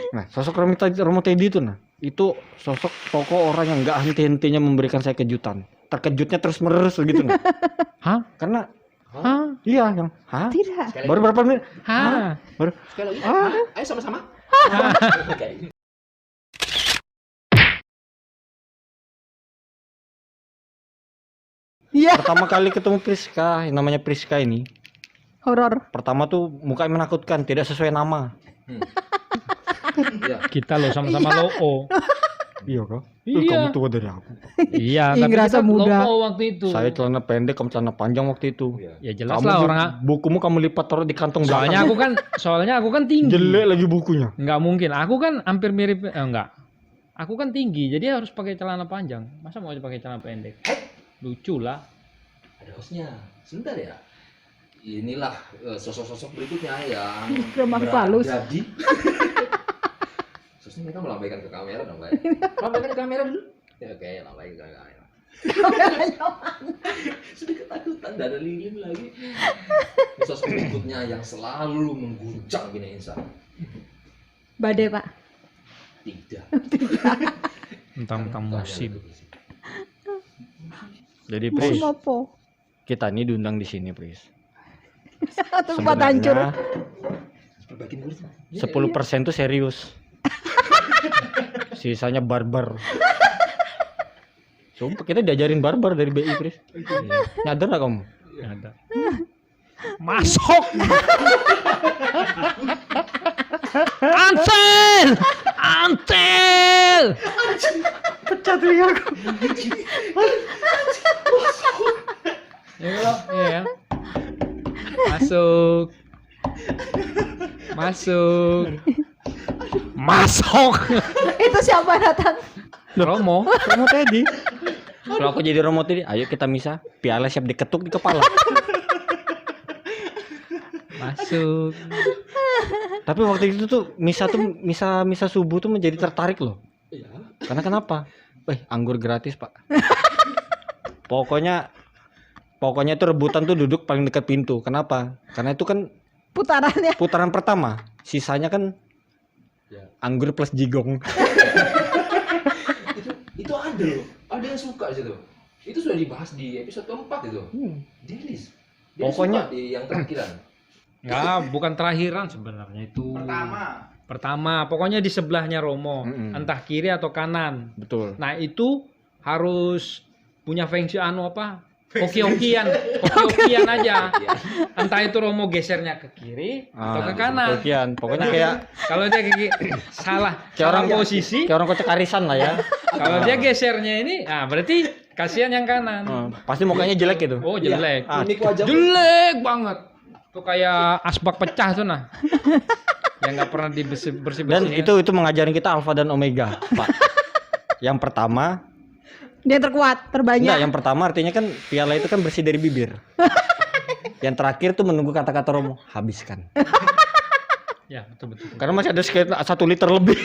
Nah, sosok Romo Teddy itu itu sosok tokoh orang yang nggak henti-hentinya memberikan saya kejutan. Terkejutnya terus menerus begitu nah. Hah? Karena iya yang Tidak. baru berapa menit? Baru Sekali lagi. Ayo sama-sama. Oke. Iya. pertama kali ketemu Priska, yang namanya Priska ini. Horor. Pertama tuh mukanya menakutkan, tidak sesuai nama. Ya. Kita lo sama-sama lo. Iya kok. Iya. Kamu tua dari aku. Iya, Ih, tapi ngerasa kita muda. lo waktu itu. Saya celana pendek, kamu celana panjang waktu itu. Ya jelas Kamu lah orang. bukumu kamu lipat taruh di kantong belakang. Soalnya aku kan tinggi. Jelek lagi bukunya. Nggak mungkin. Aku kan hampir mirip enggak. Aku kan tinggi, jadi harus pakai celana panjang. Masa mau pakai celana pendek? Lucu lah. Ada hostnya. Sebentar ya. Inilah sosok-sosok berikutnya yang Remah halus. jadi. Sosoknya mereka melambaikan ke kamera dong, Mbak. Lambaikan ke kamera dulu. Ya, oke, lambaikan ke kamera. Sudah ketakutan, dan ada lilin lagi. Ini sosok berikutnya yang selalu mengguncang Bina Insan. Badai, Pak. Tidak. Tentang musim. Jadi Pris, Musim apa? kita ini diundang di sini, Pris. Tempat hancur. Perbaiki murid. 10% tuh serius. Sisanya barbar. Sumpah kita diajarin barbar dari BI, Pris. Nyadar gak kamu? Ada. Masuk. Antel. Antel. Pecah telingaku. Ya, iya. Masuk. Masuk. Masuk. Itu siapa datang? Romo. Romo Teddy. Kalau aku jadi Romo Teddy, ayo kita misah. Piala siap diketuk di kepala. Masuk. Tapi waktu itu tuh misa subuh tuh menjadi tertarik loh. Iya. Karena kenapa? Anggur gratis, Pak. Pokoknya itu rebutan tuh duduk paling dekat pintu. Kenapa? Karena itu kan Putarannya. putaran pertama. Sisanya kan Ya. anggur plus jigong. Itu ada loh. Ada yang suka situ. Itu sudah dibahas di episode keempat itu. Delis. Dia Pokoknya- suka di yang terakhiran. Enggak, bukan terakhiran sebenarnya itu. Pertama, pokoknya di sebelahnya Romo, entah kiri atau kanan. Betul. Nah, itu harus punya feng shui apa? Hoki-hokian aja. Entah itu Romo gesernya ke kiri atau ke kanan. Hokian. Pokoknya Nah, kayak kalau dia salah orang posisi, kayak orang kocak arisan lah ya. kalau dia gesernya ini, berarti kasihan yang kanan. Pasti mukanya jelek gitu. Oh, jelek. Unik wajah. Jelek banget. Tuh kayak asbak pecah tuh nah. Yang nggak pernah bersih-bersih. Dan itu mengajarin kita alfa dan omega, Pak. Yang pertama, Dia terkuat, terbanyak. yang pertama artinya kan piala itu kan bersih dari bibir. Yang terakhir tuh menunggu kata-kata Romo, habiskan. Ya, betul. Karena masih ada sekitar 1 liter lebih.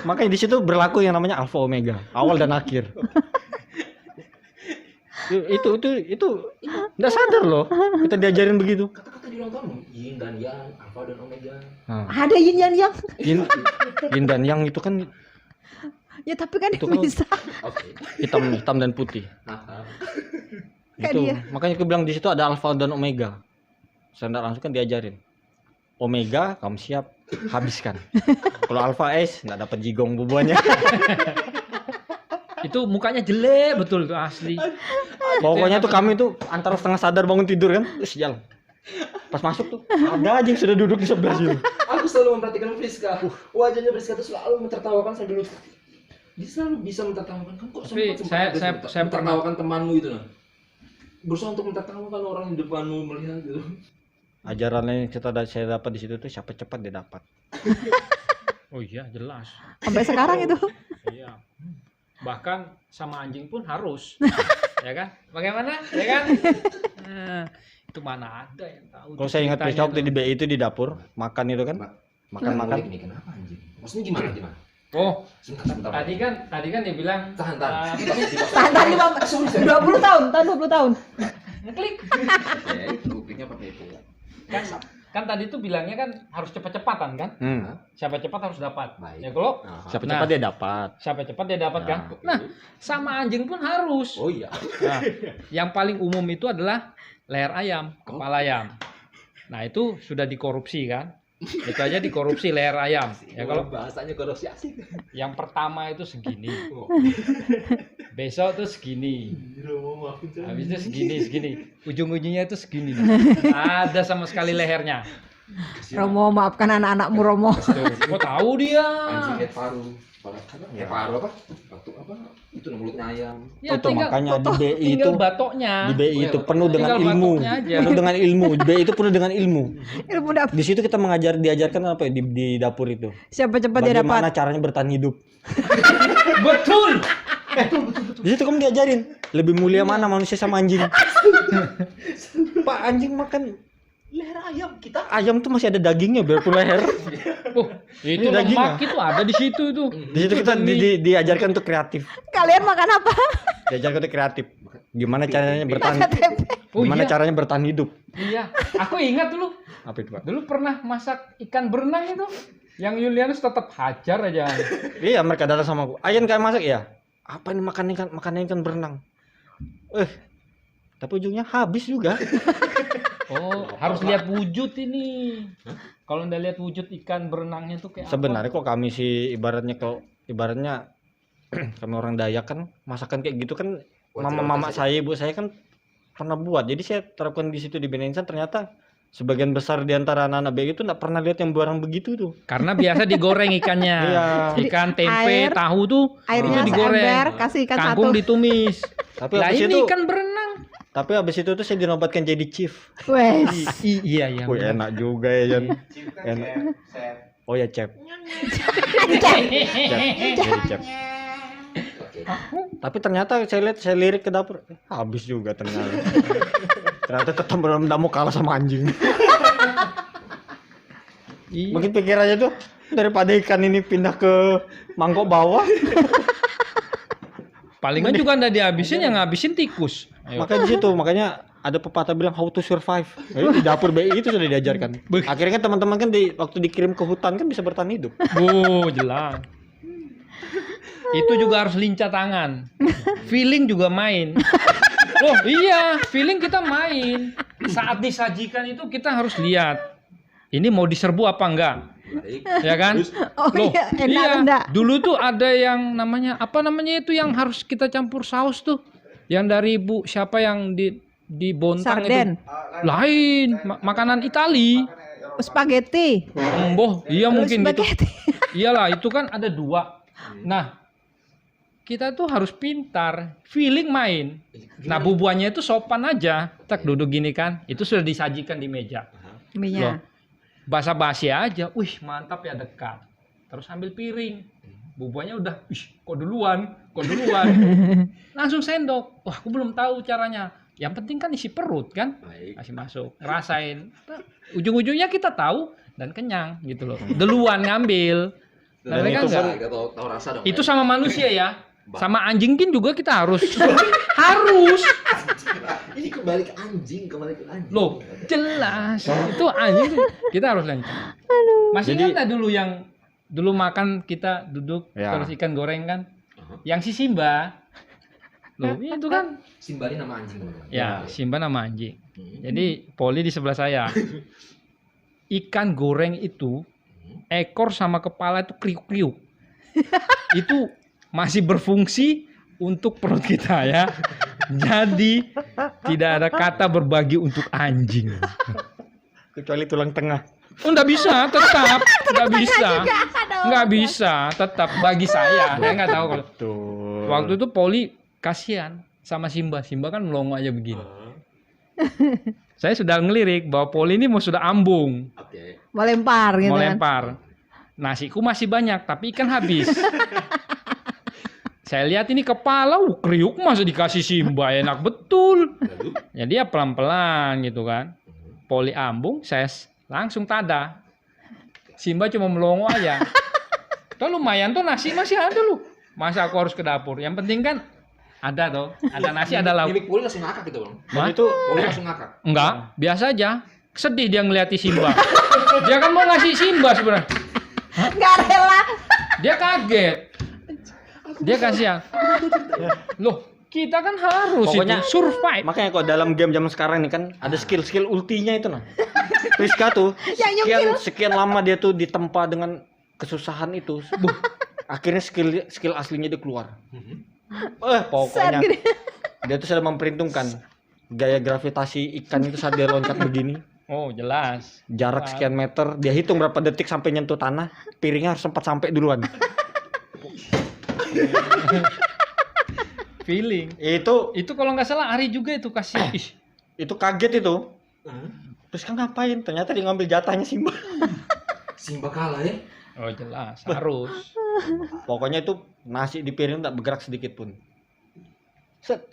Makanya di situ berlaku yang namanya alfa omega, awal dan akhir. itu nggak sadar loh kita diajarin begitu. Kata-kata di ulang tahun, yin dan yang, alpha dan omega. Ada yin yang. Yin dan yang itu kan Ya tapi kan Itu kan- bisa. Oke. hitam dan putih. Kayak Itu dia. makanya aku bilang di situ ada alfa dan omega. Saya nggak langsung kan diajarin. Omega kamu siap, habiskan. Kalau alfa nggak dapat jigong bubuannya. Itu mukanya jelek betul tuh asli. Pokoknya tuh kami tuh antara setengah sadar bangun tidur kan, terus jalan. Pas masuk tuh ada aja yang sudah duduk di sebelah sini. Aku selalu memperhatikan Friska. Wajahnya Friska tuh selalu mentertawakan sambil lucu. Dia selalu bisa mentertawakan. Kamu kok Tapi saya mentertawakan temanmu itu nah. Berusaha untuk mentertawakan orang di depanmu melihat gitu. Ajarannya yang saya dapat di situ tuh siapa cepat dia dapat. Oh iya, jelas. Sampai sekarang itu. Iya. Bahkan sama anjing pun harus. Ya kan? Bagaimana? Ya kan? Nah, itu mana ada yang tahu. Kalau saya ingat ceritanya waktu tuh. di BI itu di dapur makan itu kan, makan. Ini kenapa anjing? Maksudnya gimana? Oh, Sebentar. tadi kan dia bilang Tahan. Tahan 20 tahun, tahun 20 tahun. ngeklik. Oke, kupingnya pakai itu. Kan kan tadi tuh bilangnya kan harus cepat-cepatan kan? Siapa cepat harus dapat. Baik. Ya kalau Siapa Nah. cepat dia dapat. siapa cepat dia dapat kan? Oke. Nah, sama anjing pun harus. Oh iya. Nah, yang paling umum itu adalah leher ayam, kepala ayam. Nah, itu sudah dikorupsi kan? Itu aja dikorupsi leher ayam. Ya kalau bahasanya korupsi asik. yang pertama itu segini, Oh. besok tuh segini, habis itu segini, ujung-ujungnya itu segini. Ada sama sekali lehernya. Romo, maafkan anak-anakmu Romo. Tuh, kok tahu dia? Anjing kayak paru. Kayak paru apa? Batu apa? Itu mulutnya ayam. Ya, Itu makanya di BI itu tinggal batoknya. di BI itu penuh dengan Tinggal ilmu. batoknya aja. Penuh dengan ilmu. Di BI itu penuh dengan ilmu. Ilmu dapur. Di situ kita diajarkan apa ya di dapur itu. Siapa cepat dia dapat. Bagaimana caranya bertahan hidup. Betul. Di situ kamu diajarin lebih mulia mana manusia sama anjing. Pak, anjing makan Leher ayam kita. ayam tuh masih ada dagingnya biarpun leher. Oh, itu Ini daging lemak ya? itu ada di situ tuh. Di situ kita diajarkan untuk kreatif. Kalian makan apa? Diajarkan untuk kreatif. Gimana caranya bertahan? Makan tempe. Oh Gimana iya. caranya bertahan hidup? Iya, aku ingat dulu. Apa itu, Pak? Dulu pernah masak ikan berenang itu. Yang Julianus tetap hajar aja. Iya, mereka datang sama aku. Ayan kayak masak ya? Apa ini makan ikan berenang? Tapi ujungnya habis juga. Oh, harus lihat wujud ini. Kalau nggak lihat wujud ikan berenangnya tuh kayak Sebenarnya kok kami sih ibaratnya kami orang Dayak kan masakan kayak gitu kan mama saya, ibu saya kan pernah buat. Jadi saya terapkan di situ di Bina Insan, ternyata sebagian besar di antara anak-anak BI itu nggak pernah lihat yang barang begitu tuh. Karena biasa digoreng ikannya. Iya. Ikan, tempe, Air, tahu tuh Airnya itu digoreng. seember, kasih ikan Kangkung satu. ditumis. Tapi Lah habis ini itu ikan berenang. tapi habis itu tuh saya dinobatkan jadi chief. Wes. Iya, iya. Wih, enak juga ya, Jan. Enak. Oh ya, chef. Jadi chef. Tapi ternyata saya lirik ke dapur, habis juga ternyata. Ternyata tetap tidak mau kalah sama anjing. Iya. Mungkin pikirannya tuh daripada ikan ini pindah ke mangkok bawah. Palingan juga nggak dihabisin, yang ngabisin tikus. Ayo. Makanya di situ, makanya ada pepatah bilang how to survive. Jadi di dapur BI itu sudah diajarkan. Akhirnya kan teman-teman kan waktu dikirim ke hutan kan bisa bertahan hidup. Oh, jelas. Itu juga harus lincah tangan. Feeling juga main. Loh, iya, feeling kita main. Saat disajikan itu kita harus lihat. Ini mau diserbu apa enggak? Ya kan? Oh Loh, iya, enak enggak? Dulu tuh ada yang namanya apa namanya itu yang harus kita campur saus tuh. Yang dari Bu siapa yang di Bontang Sarden, itu? Lain, makanan Itali. spaghetti. Boh, iya mungkin gitu. Spaghetti. Iyalah, itu kan ada dua. Nah, kita tuh harus pintar, feeling main. Nah, bubuannya itu sopan aja. Tak duduk gini kan, itu sudah disajikan di meja. Loh, Minyak. basa-basi aja. Wih, mantap ya, dekat. Terus ambil piring. Bubuannya udah, kok duluan. Langsung sendok. Wah, aku belum tahu caranya. Yang penting kan isi perut kan. Kasih masuk, ngerasain. Nah, ujung-ujungnya kita tahu dan kenyang gitu loh. Duluan ngambil. Nah, Dan mereka itu enggak. Tahu rasa dong. Itu sama manusia ya. Sama anjing kan juga kita harus harus. Ini kembali ke anjing. Loh, jelas. Itu anjing tuh kita harus lanjut. Masih Jadi- ingat nggak dulu yang dulu makan kita duduk Ya. terus ikan goreng kan? Yang si Simba. Loh, itu kan Simba ini nama anjing. ya Simba nama anjing. Jadi Poli di sebelah saya. Ikan goreng itu ekor sama kepala itu kriuk-kriuk. Itu masih berfungsi untuk perut kita ya. Jadi tidak ada kata berbagi untuk anjing. Kecuali tulang tengah. Oh, nggak bisa, tetap nggak bisa, nggak bisa, tetap bagi saya. Saya nggak tahu kalau Tuh. waktu itu Poli kasihan sama Simba. Simba kan melongo aja begini. Saya sudah ngelirik bahwa Poli ini mau sudah ambung, Oke. Mau lempar gitu mau kan. lempar. Nasiku masih banyak, tapi ikan habis. Saya lihat ini kepala, kriuk masa dikasih Simba, enak betul. Lalu Ya dia pelan-pelan gitu kan. Poli ambung, saya langsung tada. Simba cuma melongo aja. Tuh lumayan tuh nasi masih ada lu. Masa aku harus ke dapur? Yang penting kan ada tuh, ada nasi, ada lauk. mimik Poli langsung ngakak gitu bang. Hah? Dan itu Poli langsung ngakak. Enggak, biasa aja. sedih dia ngeliati Simba. Dia kan mau ngasih Simba sebenarnya. Nggak rela. Dia kaget. Dia kasihan. Loh, kita kan harus Pokoknya- itu survive. Makanya kok dalam game zaman sekarang ini kan ada skill-skill ultinya itu nah. Rizka tuh Yang sekian lama dia tuh ditempa dengan kesusahan itu. Akhirnya skill aslinya dia keluar. Pokoknya Set gini. dia tuh sudah memperhitungkan gaya gravitasi ikan itu saat dia loncat begini. Oh, jelas. Jarak sekian meter, dia hitung berapa detik sampai nyentuh tanah, piringnya harus sempat sampai duluan. Feeling. Itu Kalau nggak salah Ari juga itu kasih. Ih, itu kaget itu. Terus kan ngapain? Ternyata dia ngambil jatahnya Simba. Simba kalah ya. oh jelas, harus. Pokoknya itu nasi di piring tak bergerak sedikit pun. Set,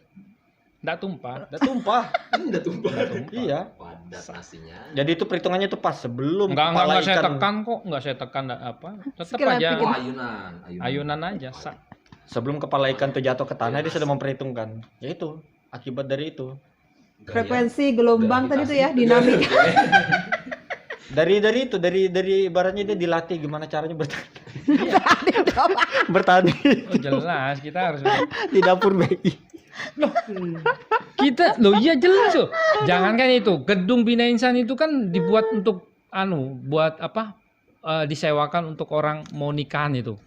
Nggak tumpah. udah tumpah. Udah tumpah. Iya. Padat nasinya. Jadi itu perhitungannya tuh pas sebelum Enggak saya tekan kok, enggak saya tekan enggak apa. Tetap Skill aja bikin. Ayunan. ayunan aja. Sebelum kepala ikan itu jatuh ke tanah dia sudah memperhitungkan. Ya itu akibat dari itu. Frekuensi gelombang tadi tuh ya, dinamika. Dari ibaratnya dia dilatih gimana caranya bertahan Oh jelas, kita harus di dapur BI. kita loh iya jelas loh. Jangankan itu, gedung Bina Insan itu kan dibuat untuk buat apa? Disewakan untuk orang mau nikahan itu.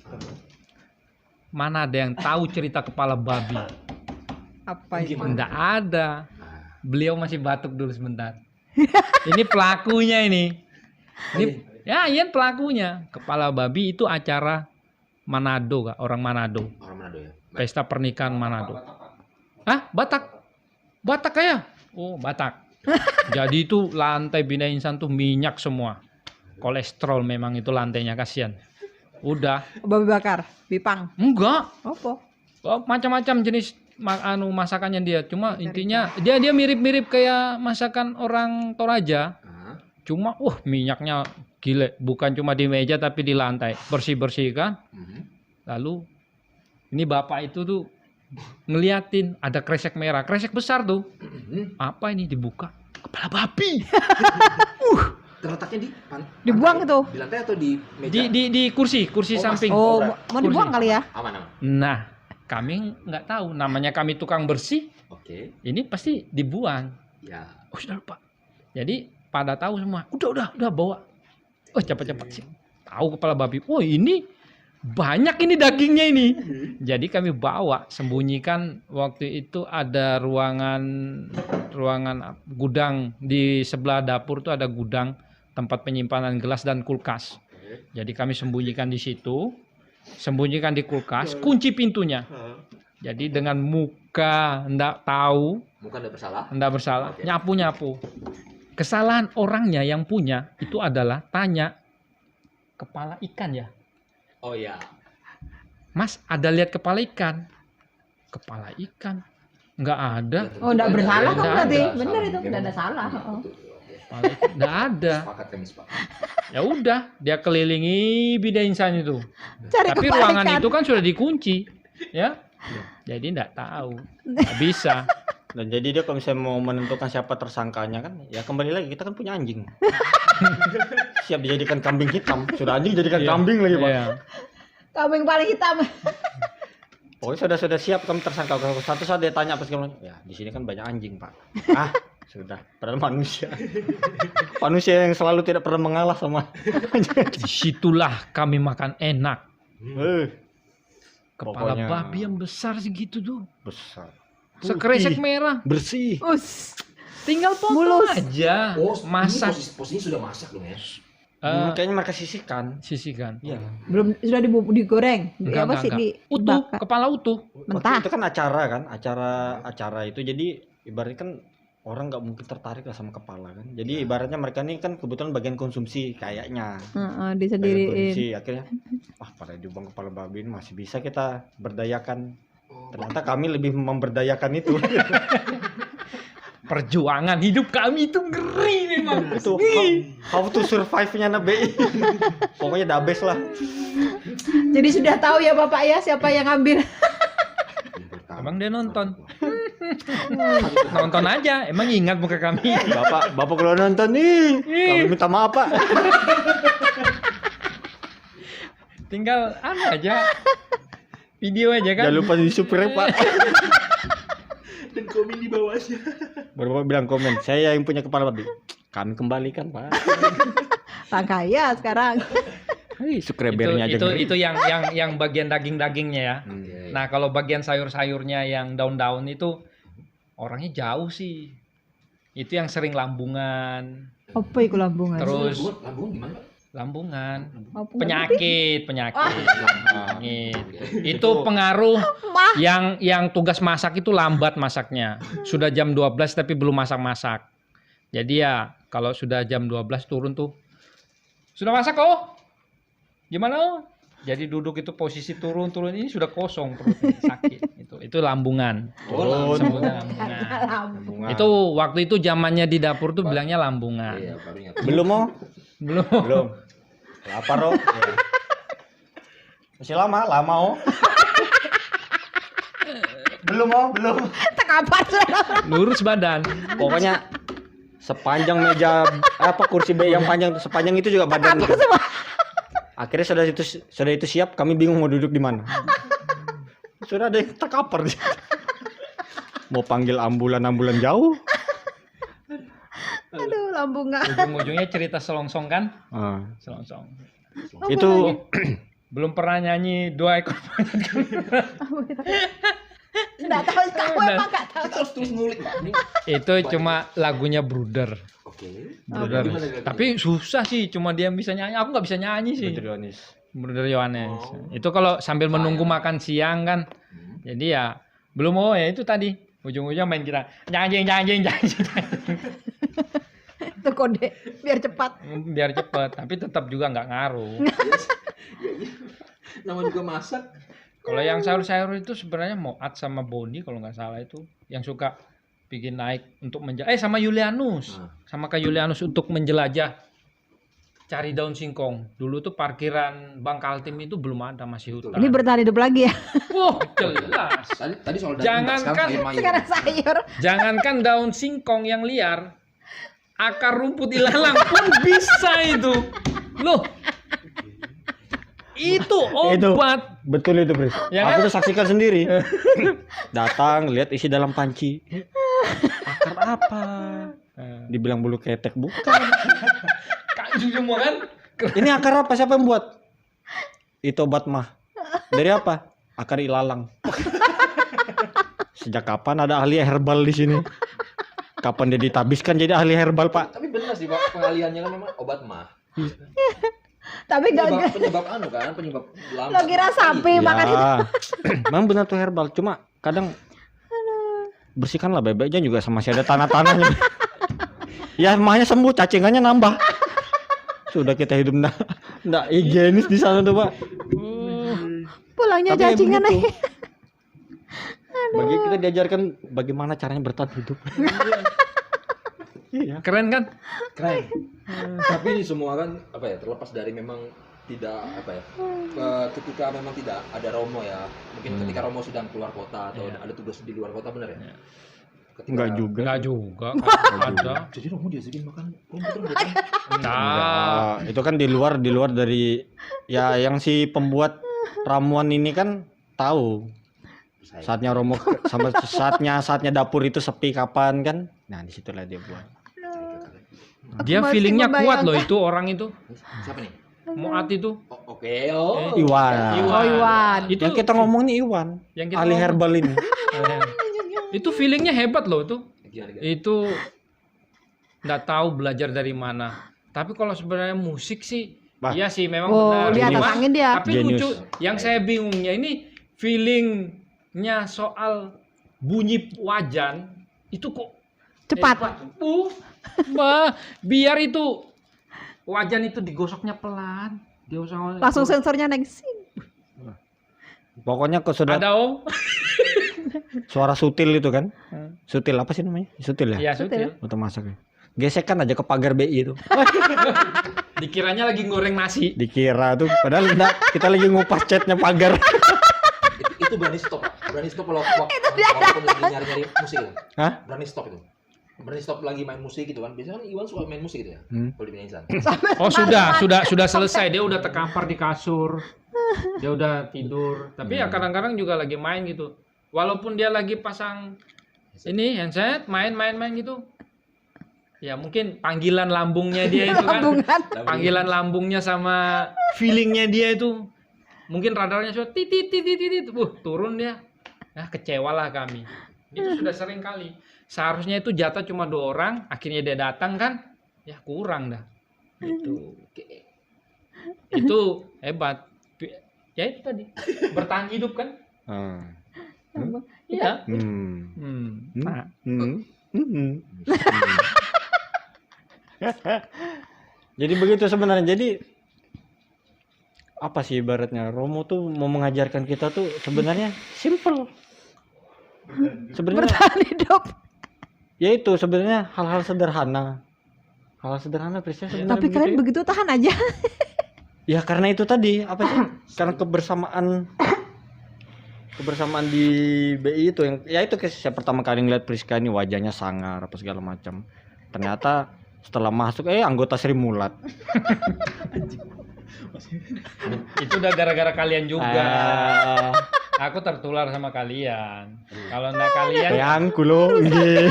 Mana ada yang tahu cerita kepala babi? Apa itu? Enggak ada. Beliau masih batuk dulu sebentar. Ini pelakunya ini. Ini pelakunya. Kepala babi itu acara Manado, Kak, orang Manado. Orang Manado ya. Pesta pernikahan Manado. Hah? Batak? Batak kayak? Oh, Batak. Jadi itu lantai Bina Insan tuh minyak semua. Kolesterol memang itu lantainya, kasihan. Udah. Babi bakar, bipang. Enggak. Apa? Oh, macam-macam jenis masakannya dia. Cuma intinya dia mirip-mirip kayak masakan orang Toraja. Cuma minyaknya gile, bukan cuma di meja tapi di lantai. Bersih-bersih kan. Lalu ini bapak itu tuh ngeliatin ada kresek merah, kresek besar tuh. Apa ini dibuka? Kepala babi. Terletaknya Dibuang itu. Di lantai atau di meja? Di kursi samping. Oh, mau dibuang kali ya? Aman. Nah, kami nggak tahu. Namanya kami tukang bersih. Oke. Ini pasti dibuang. Ya. Oh sudah lupa. Jadi pada tahu semua. Udah bawa. Oh cepat sih. Tahu kepala babi. Oh ini banyak ini dagingnya ini. Jadi kami bawa, sembunyikan. Waktu itu ada ruangan gudang di sebelah dapur tuh ada gudang tempat penyimpanan gelas dan kulkas. Jadi kami sembunyikan di situ. Sembunyikan di kulkas, kunci pintunya. Jadi dengan muka enggak tahu, Muka enggak bersalah, nyapu-nyapu. Kesalahan orangnya yang punya itu adalah tanya kepala ikan ya. Oh iya. Mas, ada lihat kepala ikan? Kepala ikan enggak ada. Oh, enggak bersalah kan Nggak berarti. ada. Bener itu, enggak ada salah. Oh. Kepala ikan enggak ada. Sepakat kami sepakat. Ya udah, dia kelilingi Bina Insan itu. Cari Tapi kepala ruangan ikan. itu kan sudah dikunci, ya. Jadi enggak tahu, enggak bisa. Dan jadi dia kalau misalnya mau menentukan siapa tersangkanya kan, ya kembali lagi kita kan punya anjing. Siap dijadikan kambing hitam. Sudah anjing jadikan Iya. kambing lagi, Pak. Iya. Kambing paling hitam. Pokoknya sudah siap kamu tersangka. Kalau satu saat dia tanya pas kamu, ya di sini kan banyak anjing, Pak. Sudah. Padahal manusia. Manusia yang selalu tidak pernah mengalah sama anjing. Disitulah kami makan enak. Kepala Pokoknya babi yang besar segitu tuh. besar. Sekresek merah. Bersih. Us. Tinggal potong Mulus. aja. Masak. Masak. Posisinya sudah masak dong ya. Kayaknya mereka sisihkan. Sisihkan. Iya. Belum sudah digoreng. Enggak, Apa sih enggak. Utuh, dibakar? kepala utuh. Mentah. Itu kan acara itu. Jadi ibaratnya kan orang nggak mungkin tertarik lah sama kepala kan. Jadi ibaratnya mereka ini kan kebetulan bagian konsumsi kayaknya. Bagian Disendiriin. konsumsi akhirnya pada dibuang kepala babi ini masih bisa kita berdayakan. Ternyata kami lebih memberdayakan itu. Perjuangan hidup kami itu ngeri memang. Itu how to survive-nya BI. Pokoknya the best lah. Jadi sudah tahu ya Bapak ya siapa yang ngambil. Abang dia nonton. Nonton aja, emang ingat muka kami. Bapak kalau nonton nih, kami minta maaf Pak. Tinggal aja. Video aja kan. Jangan lupa di subscribe Pak. Dan komen di bawahnya. Baru Bapak bilang komen, saya yang punya kepala babi. Kami kembalikan Pak. Tak kaya sekarang. Hei, subscribernya aja. Itu yang bagian daging-dagingnya ya. Nah, kalau bagian sayur-sayurnya yang daun-daun itu orangnya jauh sih. Itu yang sering lambungan. Apa itu lambungan? Terus Lambung gimana, Pak? lambungan. Apa? Penyakit. Itu pengaruh yang tugas masak itu lambat masaknya. Sudah jam 12 tapi belum masak-masak. Jadi ya kalau sudah jam 12 turun tuh. Sudah masak kok? Gimana? Jadi duduk itu posisi turun ini sudah kosong perutnya, sakit. Itu lambungan. Sebutnya lambungan. Lambungan. Itu waktu itu zamannya di dapur tuh bilangnya lambungan. Iya, baru ingat. Belum mau? Belum. Lapar oh. Masih lama oh. Belum. Tak kabar. Lurus badan. Pokoknya sepanjang meja kursi B yang panjang sepanjang itu juga badan. Akhirnya sudah itu siap, kami bingung mau duduk di mana. Sudah ada yang terkapar di situ. Mau panggil ambulan jauh. Aduh, lambungan. Ujung-ujungnya cerita selongsong kan? Selongsong. Itu Belum pernah nyanyi 2 ekor Enggak tahu kamu emang enggak tahu. Kita harus terus ngulik, Pak. Ini itu cuma lagunya Bruder. oke. Bruder. Tapi susah sih, cuma dia yang bisa nyanyi. Aku nggak bisa nyanyi sih. Bruder Yohanes. Itu kalau sambil menunggu makan siang kan. Jadi ya belum ya itu tadi. Ujung-ujungnya main kita nyanyi. Itu kode biar cepat. Biar cepet, tapi tetap juga nggak ngaruh. Nama juga masak. Kalau yang sayur-sayur itu sebenarnya Moat sama Boni kalau nggak salah itu yang suka bikin naik untuk sama Yulianus. Sama Kak Yulianus untuk menjelajah cari daun singkong. Dulu tuh parkiran Bang Kaltim itu belum ada, masih hutan. Ini bertahan hidup lagi ya. Wah, jelas. Tadi soal daging, Sekarang sayur. Jangankan daun singkong yang liar, akar rumput ilalang pun bisa itu. Loh. Itu obat. Betul itu, Bris. Ya Aku kan? tuh saksikan sendiri. Datang, lihat isi dalam panci. Akar apa? Dibilang bulu ketek, bukan. Kanjung semua kan? Ini akar apa? Siapa yang buat? Itu obat mah. Dari apa? Akar ilalang. Sejak kapan ada ahli herbal di sini? Kapan dia ditabiskan jadi ahli herbal, Pak? Tapi benar sih, Pak, pengaliannya kan memang obat mah. Tapi enggak Penyebab penyebab lama. lo kira sapi makan itu. Memang benar tuh herbal, cuma kadang bersihkanlah bebeknya juga masih ada tanah-tanahnya. Ya mahnya sembuh, cacingannya nambah. Sudah kita hidup enggak higienis di sana tuh, Pak. Pulangnya Tapi ya cacingan begitu. aja. Bagi kita diajarkan bagaimana caranya bertahan hidup. Iya. Keren kan? Keren. Tapi ini semua kan terlepas dari memang tidak ketika memang tidak ada Romo ya. Mungkin ketika Romo sedang keluar kota atau ada tugas di luar kota, benar ya? Ketika, Enggak juga. Enggak juga. Ada. Jadi Romo diajakin makan rumput terus bukan? Nah, Itu kan di luar dari ya yang si pembuat ramuan ini kan tahu saatnya Romo sama saatnya dapur itu sepi kapan kan. Nah, disitulah dia buat. dia masih feelingnya kuat loh membayangkan. itu orang itu. Siapa nih? Moat itu. Oke. Iwan. Oh, Iwan. Itu Yang kita ngomong nih Iwan. yang kita Ahli ngomong. herbal ini. Itu feelingnya hebat loh tuh. Gimana? Itu nggak tahu belajar dari mana. Tapi kalau sebenarnya musik sih, Bah. iya sih memang Oh, benar. di atas Cuma- angin dia. Tapi Genius. lucu, yang saya bingungnya ini feelingnya soal bunyi wajan itu kok Cepat. hebat. Biar itu wajan itu digosoknya pelan, digosok Langsung sensornya naik. Pokoknya kok sudah ada om. suara sutil itu kan. Sutil apa sih namanya? Sutil ya? Iya sutil. Untuk masak. Gesekkan aja ke pagar BI itu. Dikiranya lagi goreng nasi. Dikira tuh padahal enggak, kita lagi ngupas catnya pagar. Itu berani stop. berani stop kalau walaupun lagi nyari-nyari musik ya. Hah? Berani stop itu. Berani stop lagi main musik gitu kan. Biasanya kan Iwan suka main musik gitu ya. Kalau di Indonesia. Oh sudah selesai, dia udah terkampar di kasur, dia udah tidur. Tapi ya kadang-kadang juga lagi main gitu. Walaupun dia lagi pasang ini handset, main gitu. Ya mungkin panggilan lambungnya dia itu kan, panggilan lambungnya sama feelingnya dia itu, mungkin radarnya sudah titit, turun dia. Nah kecewalah kami. Itu sudah sering kali. Seharusnya itu jatah cuma 2 orang, akhirnya dia datang kan, ya kurang dah. Itu hebat. Ya itu tadi bertahan hidup kan? Iya. Nah, Jadi begitu sebenarnya. Jadi apa sih ibaratnya Romo tuh mau mengajarkan kita tuh sebenarnya simple. Sebenarnya Bertahan hidup. ya itu sebenarnya hal-hal sederhana. Hal-hal sederhana Prisca sebenarnya. Tapi begitu kalian ya. begitu tahan aja. Ya karena itu tadi apa sih? Karena kebersamaan di BI itu yang ya itu saya pertama kali ngeliat Priska ini wajahnya sangar apa segala macam. Ternyata setelah masuk anggota Sri Mulat. itu udah gara-gara kalian juga. Aku tertular sama kalian. Kalau enggak kalian Yang kulo nggih.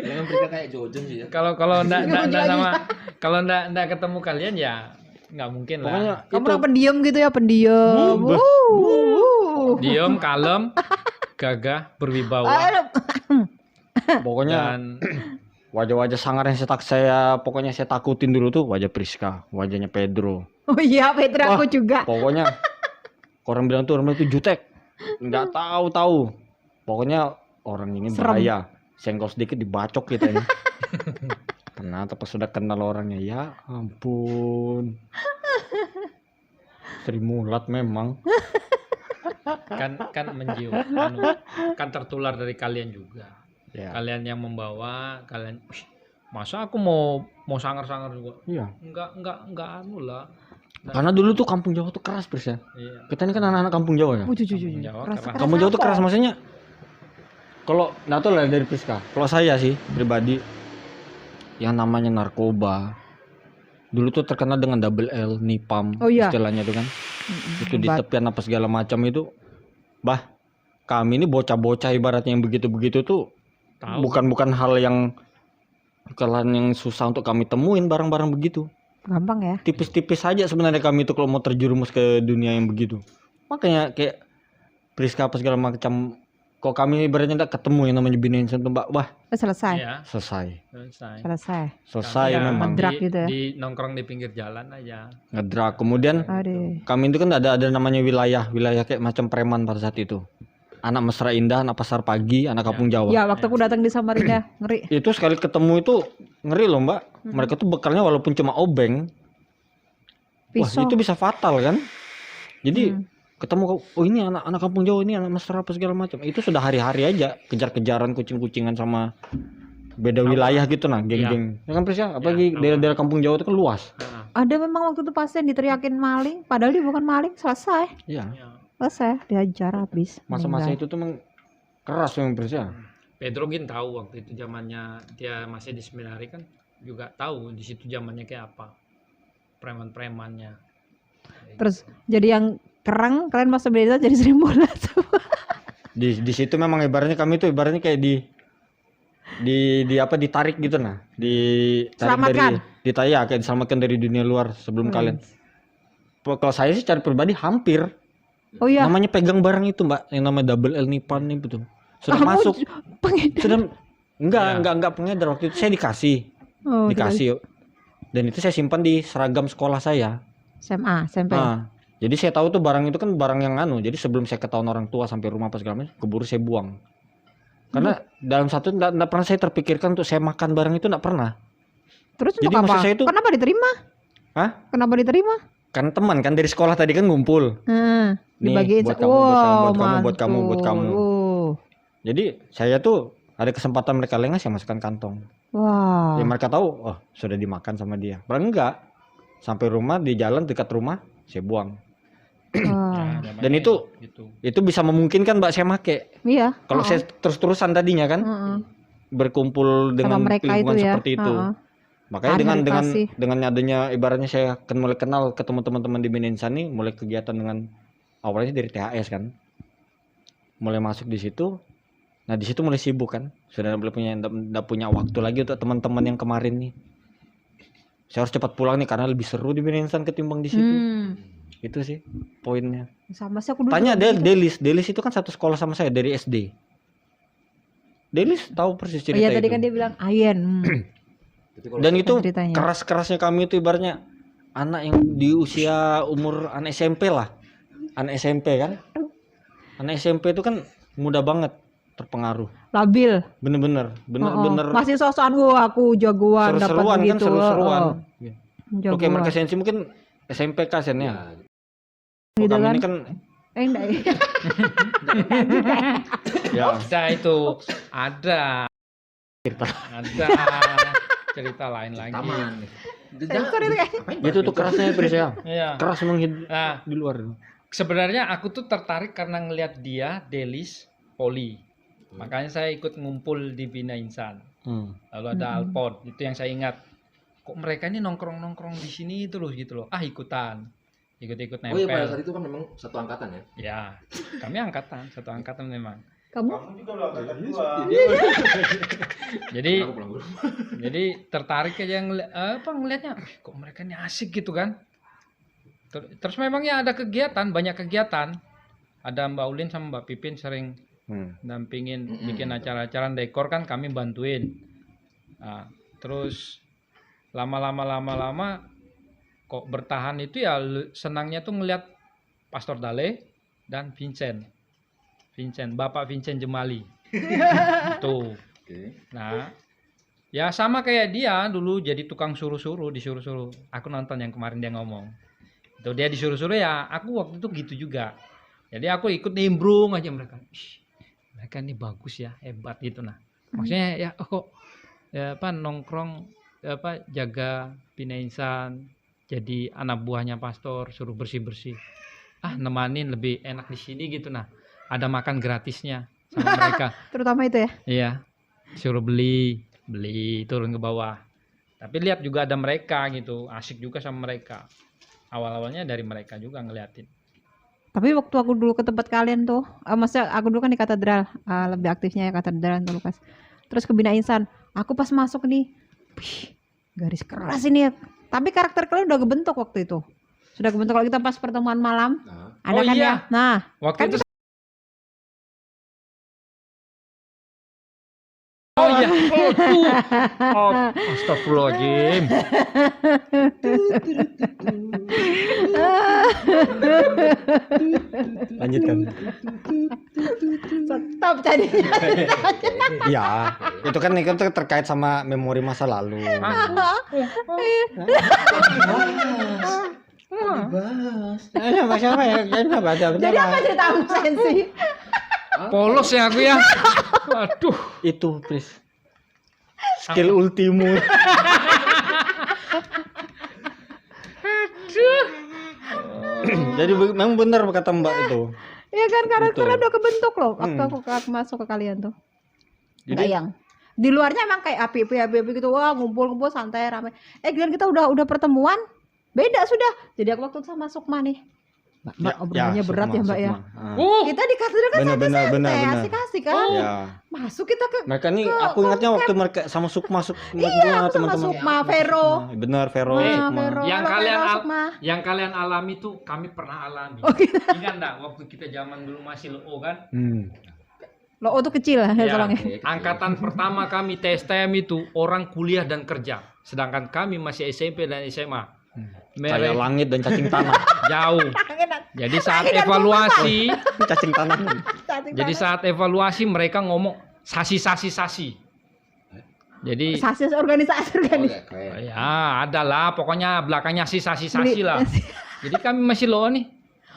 Memang mereka kayak Jojon sih ya. kalau enggak ketemu kalian ya nggak mungkin lah. Pokoknya Kamu itu orang pendiam gitu ya, pendiam. Diem, kalem, gagah, berwibawa pokoknya dan wajah-wajah sangar yang saya takutin dulu tuh wajah Priska, wajahnya Pedro. Oh iya, Petra aku juga. Pokoknya orang bilang tuh orang itu jutek. Nggak tahu. Pokoknya orang ini Serem. bahaya. Senggol sedikit dibacok kita ini. Ternyata pas sudah kenal orangnya, ya ampun. Sri Mulat memang. kan menjiwa kan tertular dari kalian juga. Ya. Kalian yang membawa, kalian masa aku mau sangar-sangar juga. Iya. Enggak anu lah. Karena dulu tuh kampung Jawa tuh keras, Pris ya. Iya. Kita ini kan anak-anak kampung Jawa ya. Kampung Jawa keras. Kampung Jawa tuh keras maksudnya. Kalau nggak tahu lah dari Priska. Kalau saya sih pribadi yang namanya narkoba dulu tuh terkenal dengan double L, nipam, Oh iya. istilahnya tuh kan. Itu di tepian apa segala macam itu. Kami ini bocah-bocah ibaratnya yang begitu-begitu tuh Tahu. bukan hal yang susah untuk kami temuin barang-barang begitu. Gampang ya. Tipis-tipis saja sebenarnya kami itu kalau mau terjerumus ke dunia yang begitu. Makanya kayak Priska apa segala macam, kok kami ibaratnya nggak ketemu yang namanya Bina Insan tuh Mbak, Selesai. Iya, selesai Selesai. Kami memang Ngedrak gitu ya. di nongkrong di pinggir jalan aja. ngedrak. Kemudian Aduh. kami itu kan ada namanya wilayah kayak macam preman pada saat itu. Anak Mesra Indah, anak Pasar Pagi, anak Kampung Jawa. Ya, waktu aku datang di Samarinda, ngeri. Itu sekali ketemu itu ngeri loh Mbak. Mereka tuh bekalnya walaupun cuma obeng, wah Pisau. itu bisa fatal kan. Jadi ketemu, oh ini anak Kampung Jawa, ini anak Mesra apa segala macam. Itu sudah hari-hari aja kejar-kejaran kucing-kucingan sama beda wilayah gitu nah, geng-geng. Ya kan Pris ya, apalagi daerah-daerah Kampung Jawa itu kan luas. Ada memang waktu itu pasien diteriakin maling, padahal dia bukan maling, selesai. Iya. Selesai, dihajar habis. Masa-masa meninggal. itu tuh memang keras memang Pris ya. Pedro Gin tahu waktu itu zamannya dia masih di seminari kan juga tahu di situ zamannya kayak apa preman-premannya. Terus jadi yang kerang, kalian masuk beda jadi Sri Mulat. Di situ memang ibaratnya kami tuh ibaratnya kayak di apa ditarik gitu nah. Selamatkan. Kayak diselamatkan dari dunia luar sebelum kalian. Kalau saya sih secara pribadi hampir. Oh iya. Namanya pegang barang itu Mbak, yang namanya double L Nipan nih betul. Sudah Kamu masuk. pengedar. Sudah enggak pengedar waktu itu saya dikasih. Oh, Dikasih. Dan itu saya simpan di seragam sekolah saya. SMA, SMP. Nah, jadi saya tahu tuh barang itu kan barang yang jadi sebelum saya ketahuan orang tua sampai rumah apa segala macam, keburu saya buang. Karena dalam satu enggak pernah saya terpikirkan untuk saya makan barang itu, enggak pernah. Terus Jadi untuk apa? maksud saya itu- Kenapa diterima? Hah? Kenapa diterima? Kan teman kan dari sekolah tadi kan ngumpul. Nih, Dibagiin buat kamu, buat kamu. mantul. Jadi saya tuh ada kesempatan mereka lengah saya masukkan kantong. Wah. Ya mereka tahu, oh sudah dimakan sama dia. Padahal enggak. Sampai rumah di jalan dekat rumah saya buang. Oh, Nah, Dan namanya itu- gitu. Itu bisa memungkinkan Mbak saya make. iya. Kalau saya terus-terusan tadinya kan Heeh. berkumpul Sama dengan mereka itu lingkungan ya. seperti itu. Heeh. Makanya Hari-hari dengan kasih. adanya ibaratnya saya kan mulai kenal ketemu teman-teman di Binensan nih, mulai kegiatan dengan awalnya dari THS kan. Mulai masuk di situ. Nah, di situ mulai sibuk kan. Sudah enggak punya waktu lagi untuk teman-teman yang kemarin nih. Saya harus cepat pulang nih karena lebih seru di Binensan ketimbang di situ. Itu sih poinnya. Sama sih aku dulu. Tanya juga gitu. Delis itu kan satu sekolah sama saya dari SD. Delis tahu persis cerita Iya tadi itu. kan dia bilang Ayen. Tapi kalau Dan itu ceritanya. keras-kerasnya kami itu ibaratnya anak yang di usia umur anak SMP lah. Anak SMP kan. Anak SMP itu kan mudah banget terpengaruh. Labil. Bener-bener. Bener-bener Masih sosokan gua aku jagoan dapat seru-seruan kan, begitu. seru-seruan. Jagoan. Oke, mereka sensi mungkin SMP kan ya. Gitu Kami kan. ini kan Enggak ya. ya Ada itu, ada cerita lain lagi. taman. Sensor itu kayak. itu tuh kerasnya Pris ya. Iya. Keras memang Nah, di luar. sebenarnya aku tuh tertarik karena ngelihat dia, Delis, Poli. Makanya saya ikut ngumpul di Bina Insan. Lalu ada Alpod, itu yang saya ingat. Kok mereka ini nongkrong-nongkrong di sini terus gitu loh. Ah, ikutan. Ikut-ikut Oh iya, pada nempel. saat itu kan memang satu angkatan ya. Ya, kami angkatan, satu angkatan memang. Kamu Jadi Aku pulang dulu. jadi tertarik aja ngelihatnya, kok mereka ini asik gitu kan. Terus memangnya ada kegiatan, banyak kegiatan. Ada Mbak Ulin sama Mbak Pipin sering dampingin bikin acara-acara dekor kan kami bantuin. Nah, terus lama-lama kok bertahan itu ya senangnya tuh ngelihat Pastor Dale dan Bapak Vincent Jemali. Tuh. Oke. Nah, ya sama kayak dia dulu jadi tukang disuruh-suruh. Aku nonton yang kemarin dia ngomong. Itu dia disuruh-suruh ya, aku waktu itu gitu juga. Jadi aku ikut nimbrung aja mereka. Ih, mereka ini bagus ya, hebat gitu nah. Maksudnya ya kok ya apa nongkrong apa jaga Bina Insan, jadi anak buahnya pastor, suruh bersih-bersih. Ah, nemanin lebih enak di sini gitu nah. Ada makan gratisnya sama mereka. terutama itu ya. Iya, suruh beli turun ke bawah. Tapi lihat juga ada mereka gitu, asik juga sama mereka. Awal-awalnya dari mereka juga ngeliatin. Tapi waktu aku dulu ke tempat kalian tuh, maksudnya aku dulu kan di katedral, lebih aktifnya ya katedral tuh Lukas. Terus ke Bina Insan, aku pas masuk nih, wih, garis keras ini ya. Tapi karakter kalian udah kebentuk waktu itu. Sudah kebentuk kalau kita pas pertemuan malam, Nah, ada Oh kan iya. ya. Nah, Waktu Kan itu Oh iya, oh tuh. Oh, astagfirullahaladzim. Lanjutkan. stop tadi. Iya, itu kan terkait sama memori masa lalu. Bahasa apa ya? Jadi apa ceritamu Sensi? Polos ya aku ya. Waduh. Itu, Pris. Skill ultimum. Jadi memang benar kata Mbak itu. Iya kan karakternya Betul. udah kebentuk loh waktu aku masuk ke kalian tuh. Jadi- Enggak yang di luarnya emang kayak api gitu, wah ngumpul santai rame. Giliran kita udah pertemuan beda sudah. Jadi aku waktu itu sama Sukma nih. Mbak obrolannya berat ya Mbak ya. Kita di katedral kan Benar, santai, benar. asik-asik kan. Ya. Masuk kita ke Mereka nih aku ingatnya waktu mereka sama Sukma Iya, aku sama Sukma, Vero. Benar, Vero, Nah, Sukma. Vero. Yang Halo, kalian Vero, al- Sukma. yang kalian alami tuh kami pernah alami. Oh, gitu. Ingat enggak waktu kita zaman dulu masih lo kan? Lo tuh kecil lah Ya, tolongnya. angkatan pertama kami TSTM itu orang kuliah dan kerja, sedangkan kami masih SMP dan SMA. Kayak langit dan cacing tanah. Jauh. Jadi saat evaluasi, Cacing tanah. jadi saat evaluasi mereka ngomong sasi. Jadi sasis organisasi. oke, keren. ya adalah pokoknya belakangnya sasi lah. Jadi kami masih lo nih.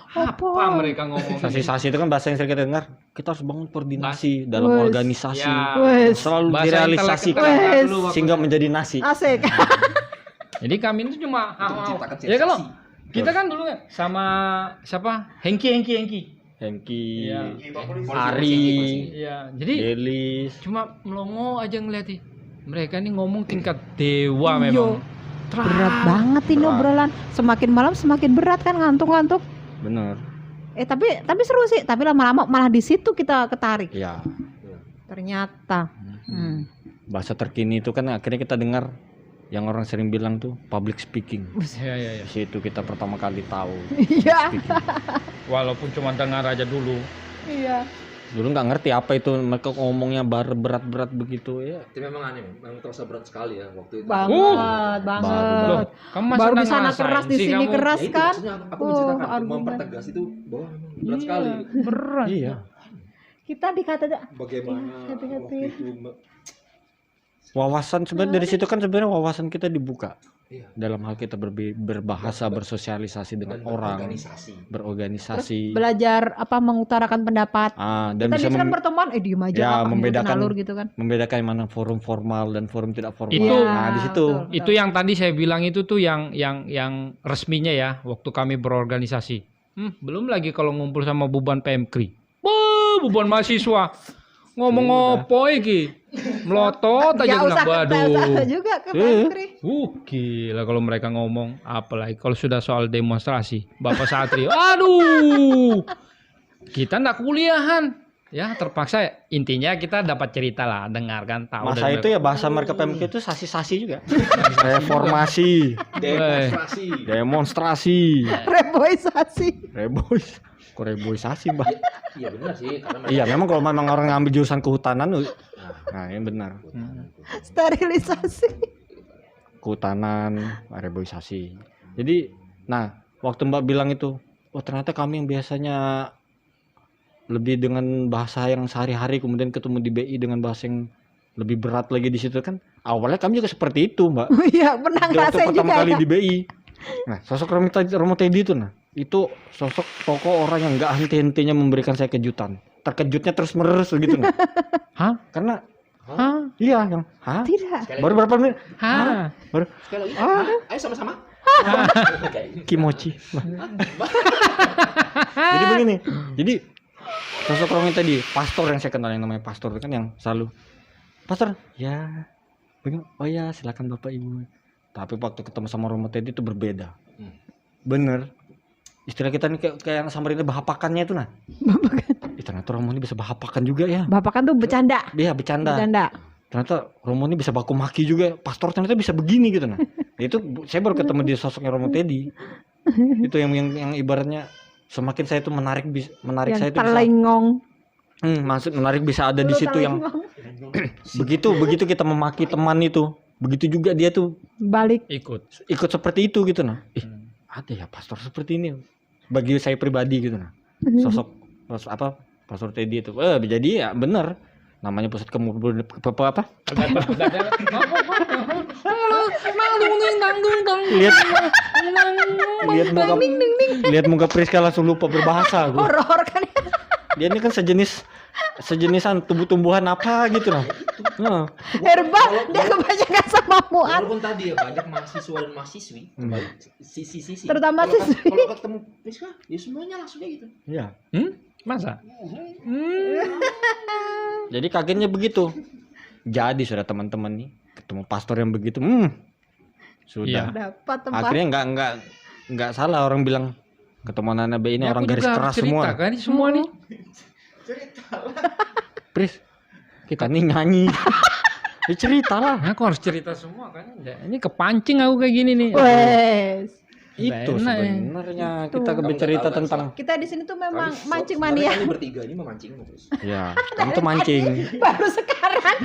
Apa mereka ngomong? Sasi itu kan bahasa yang sering kita dengar. Kita harus bangun koordinasi dalam Wes. organisasi. Ya, Wes. Selalu bahasa direalisasikan intelek dulu waktu sehingga itu. menjadi nasi. Asik. Jadi kami itu cuma Menciptakan ya kalau sensasi. Kita kan dulu kan sama siapa? Hengki. Hengki, Iya. Ari, Iya, jadi Delis. cuma melongo aja ngeliatin. Mereka ini ngomong tingkat dewa Iya. memang. Berat banget ini Berat. obrolan. Semakin malam semakin berat kan, ngantuk-ngantuk. Bener. Tapi seru sih. Tapi lama-lama malah di situ kita ketarik. Ya. Ternyata. Bahasa terkini itu kan akhirnya kita dengar yang orang sering bilang tuh public speaking. Iya. Di situ kita pertama kali tahu. Iya. Speaking. Walaupun cuma dengar aja dulu. Iya. Dulu nggak ngerti apa itu mereka ngomongnya berat-berat begitu ya. Itu memang aneh, memang terasa berat sekali ya waktu itu. Banget. Loh, kamu masih Baru di sedang sana ngerasain keras, di sih sini kamu. keras Ya itu kan. maksudnya aku menceritakan, argumen. mempertegas itu bahwa memang berat sekali. Berat. Iya. Kita dikata Bagaimana Hati-hati. waktu itu Wawasan sebenarnya dari situ kan sebenarnya wawasan kita dibuka. Iya. Dalam hal kita berbahasa, bersosialisasi dengan dan orang, berorganisasi. berorganisasi. belajar apa mengutarakan pendapat. Dan Kita bisa biasanya kan pertemuan diem aja ya, ngikutin membedakan- alur gitu kan. membedakan mana forum formal dan forum tidak formal. Itu- Nah, di situ. betul. Itu yang tadi saya bilang itu tuh yang resminya ya waktu kami berorganisasi. Belum lagi kalau ngumpul sama beban PMKRI. Wah, beban mahasiswa. Ngomong apa iki? Melotot aja Gak bilang, usah kental waduh. juga ke Eh. Pemkri. Gila kalau mereka ngomong, apalagi kalau sudah soal demonstrasi. Bapak Satrio, aduh. Kita ndak kuliahan. Ya terpaksa intinya kita dapat cerita lah, dengarkan tahu. Masa dari itu ya bahasa mereka PMK itu sasi-sasi juga. Reformasi, Demonstrasi. demonstrasi, Reboisasi. rebois. Kok reboisasi, Mbak? Iya benar sih karena Iya, memang kalau memang orang ngambil jurusan kehutanan, nah ini benar. Sterilisasi. Kehutanan, reboisasi. Jadi, nah, waktu Mbak bilang itu, oh ternyata kami yang biasanya lebih dengan bahasa yang sehari-hari kemudian ketemu di BI dengan bahasa yang lebih berat lagi di situ kan. Awalnya kami juga seperti itu, Mbak. Oh iya, pernah Waktu ngerasain pertama juga kali ya. di BI. Nah, sosok Romo Teddy itu itu sosok tokoh orang yang nggak henti-hentinya memberikan saya kejutan. Terkejutnya terus menerus begitu nah. Hah? Karena Hah? iya yang Tidak. sekali baru berapa menit? Hah? Baru sekali lagi. Ah. Ayo sama-sama. Kayak kimochi. Jadi begini. Jadi sosok Romo tadi, pastor yang saya kenal yang namanya pastor itu kan yang selalu pastor, ya. Oh ya, silakan Bapak Ibu. Tapi waktu ketemu sama Romo Teddy itu berbeda. Bener. Istilah kita nih kayak yang Samarinda bahapakannya itu nah. Ternyata Romo ini bisa bahapakan juga ya. Bapak kan tuh bercanda. Dia bercanda. Bercanda. Ternyata Romo ini bisa baku maki juga. Pastor ternyata bisa begini gitu nah. Itu saya baru ketemu di sosoknya Romo Teddy. Itu yang ibaratnya semakin saya itu menarik Yang saya itu bisa. telengong. Maksud menarik bisa ada di situ yang begitu kita memaki teman itu. Begitu juga dia tuh Balik. Ikut seperti itu gitu nah. Ada ya pastor seperti ini bagi saya pribadi gitu nah. Sosok Pastor Teddy itu jadi ya bener namanya pusat apa lihat muka Priska langsung lupa berbahasa gua. Horor kan. Dia ini kan sejenisan tumbuh-tumbuhan apa gitu nah. Herba dia kebanyakan sama muat. walaupun tadi ya banyak mahasiswa dan mahasiswi, sisi. Terutama Kalau siswi. Kalau ketemu Priska, ya semuanya langsung kayak gitu. Iya. Masa? Jadi kagetnya begitu. Jadi sudah teman-teman nih ketemu pastor yang begitu, sudah. Dapat tempat. Akhirnya nggak salah orang bilang ketemu anak B ini Ya, orang aku garis juga keras cerita, semua. Kan ini semua nih. Pris, kita nih nyanyi. Ya cerita lah. Aku harus cerita semua kan. Ini kepancing aku kayak gini nih. Wes. Itu Enak ya. sebenarnya Itu. kita Kamu bercerita nggak tahu kan, tentang Kita di sini tuh memang Kami- mancing sebenarnya mania. Kami bertiga ini memancing terus. ya, kamu tuh mancing. Baru sekarang.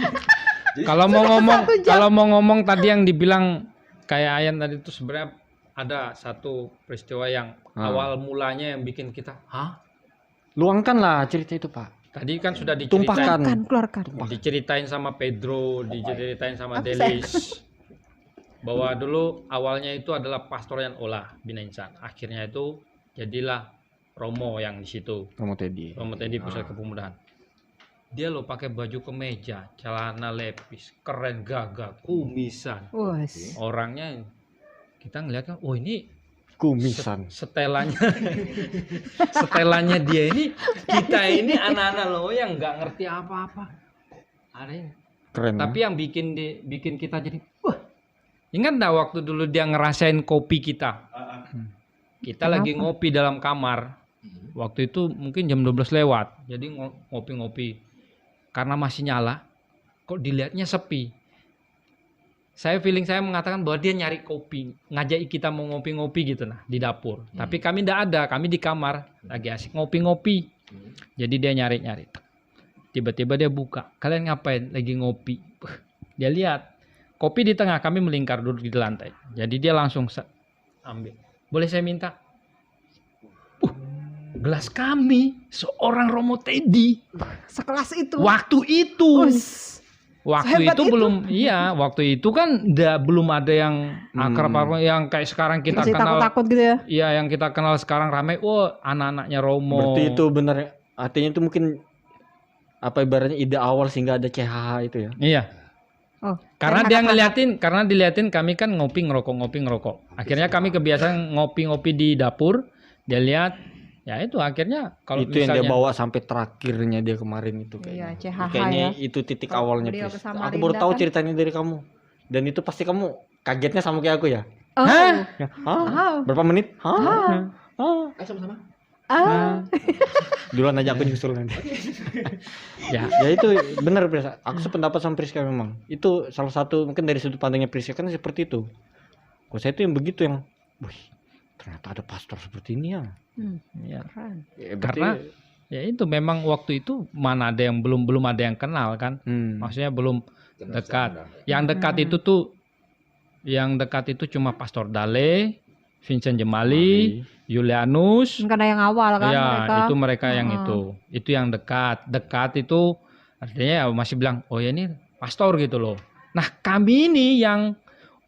Kalau mau ngomong, 1 jam. kalau mau ngomong tadi yang dibilang kayak Ayan tadi itu sebenarnya ada satu peristiwa yang awal mulanya yang bikin kita, Luangkanlah cerita itu, Pak. Tadi kan sudah Tumpahkan. Keluarkan. diceritain sama Pedro, diceritain sama Apa Delis. Bahwa dulu awalnya itu adalah pastoran Olah Bina Insan. Akhirnya itu jadilah Romo yang di situ. Romo Teddy. Romo tadi pusat kepemudaan. Dia lo pakai baju kemeja, celana lepis, keren gagah, kumisan. Wes. Orangnya kita ngeliat kan, oh ini Kumisan. Setelannya setelannya dia ini, kita ini anak-anak lo yang nggak ngerti apa-apa. Ada yang Keren. tapi yang bikin kita jadi wah. Ingat nggak waktu dulu dia ngerasain kopi kita? Kita lagi ngopi dalam kamar. Waktu itu mungkin jam 12 lewat. Jadi ngopi-ngopi. Karena masih nyala, kok dilihatnya sepi. Feeling saya mengatakan bahwa dia nyari kopi, ngajak kita mau ngopi-ngopi gitu nah di dapur. Tapi kami ndak ada, kami di kamar lagi asik ngopi-ngopi. Jadi dia nyari-nyari. Tiba-tiba dia buka. Kalian ngapain? Lagi ngopi. Dia lihat kopi di tengah, kami melingkar duduk di lantai. Jadi dia langsung ambil. Boleh saya minta? Gelas kami seorang Romo Teddy. Sekelas itu. Waktu itu. Us. Waktu Sehebat itu belum, iya, waktu itu kan belum ada yang akrab apa yang kayak sekarang kita Masih kenal. takut-takut gitu ya. Iya, yang kita kenal sekarang ramai. Wah, anak-anaknya Romo. Berarti itu benar. Artinya itu mungkin apa ibaratnya ide awal sehingga ada CHH itu ya. Iya. Oh, Karena saya dia kakak- karena diliatin kami kan ngopi ngerokok. Akhirnya kami kebiasaan ngopi-ngopi di dapur. Dia lihat, ya itu akhirnya kalau Itu yang dia misalnya bawa sampai terakhirnya dia kemarin itu Iya, kayaknya. CHH Kayaknya ya. itu titik Kalau awalnya, beliau Pris. ke Aku Samarinda baru tahu kan. ceritanya dari kamu. Dan itu pasti kamu kagetnya sama kayak aku ya. Oh. Hah? Ya, hah? Oh. Berapa menit? Hah? Ah. Hah? Ayo sama-sama. Ah. Duluan aja aku nyusul nanti. ya Ya itu benar Pris. Aku sependapat sama Priska memang. Itu salah satu mungkin dari sudut pandangnya Priska kan seperti itu. Kok saya itu yang begitu yang, wih, ternyata ada pastor seperti ini ya. ya. Keren. Ya, Karena ya itu memang waktu itu mana ada yang belum ada yang kenal kan. Maksudnya belum dekat. Yang dekat itu tuh cuma Pastor Dale, Vincent Jemali, Julianus. Karena yang awal kan Ya, mereka. itu mereka yang itu yang dekat. Dekat itu artinya ya masih bilang, "Oh ya ini pastor gitu loh." Nah, kami ini yang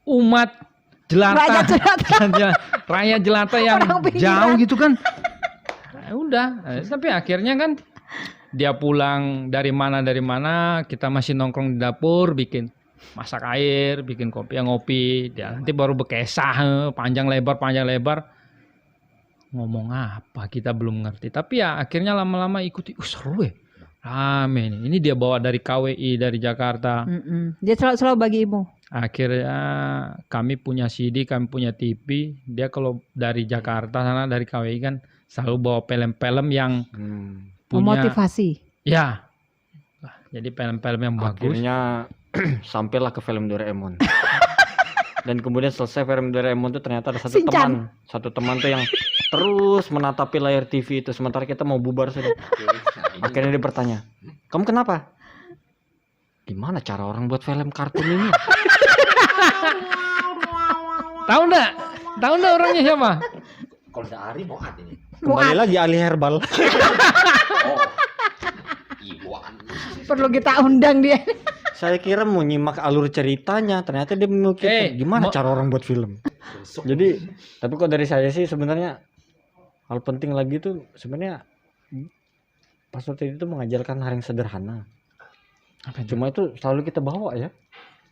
umat jelata, Rakyat jelata. rakyat jelata yang Orang pinggiran. jauh gitu kan. Nah, udah, tapi akhirnya kan dia pulang dari mana, kita masih nongkrong di dapur bikin masak air, bikin kopi, ngopi, dia nanti baru bekesah panjang lebar. Ngomong apa kita belum ngerti, tapi ya akhirnya lama-lama ikuti. Seru ya, rame nih. Ini dia bawa dari KWI dari Jakarta. Dia selalu bagi ilmu. Akhirnya kami punya CD, kami punya TV. Dia kalau dari Jakarta sana dari KWI kan selalu bawa film-film yang punya Memotivasi. ya. Jadi film-film yang bagus. Akhirnya sampailah ke film Doraemon. Dan kemudian selesai film Doraemon itu ternyata ada Shinchan. satu teman tuh yang terus menatapi layar TV itu sementara kita mau bubar sudah. Akhirnya dia bertanya, "Kamu kenapa?" "Gimana cara orang buat film kartun ini?" Tahu enggak orangnya siapa? Kalau udah Ari mau ada ini. Kembali lagi ahli herbal. Oh. Iwan. Perlu kita undang dia. Saya kira mau nyimak alur ceritanya, ternyata dia memikirkan gimana cara orang buat film. Jadi, tapi kok dari saya sih sebenarnya hal penting lagi tuh sebenarnya Pastor Teddy itu mengajarkan hal yang sederhana. Cuma itu selalu kita bawa ya.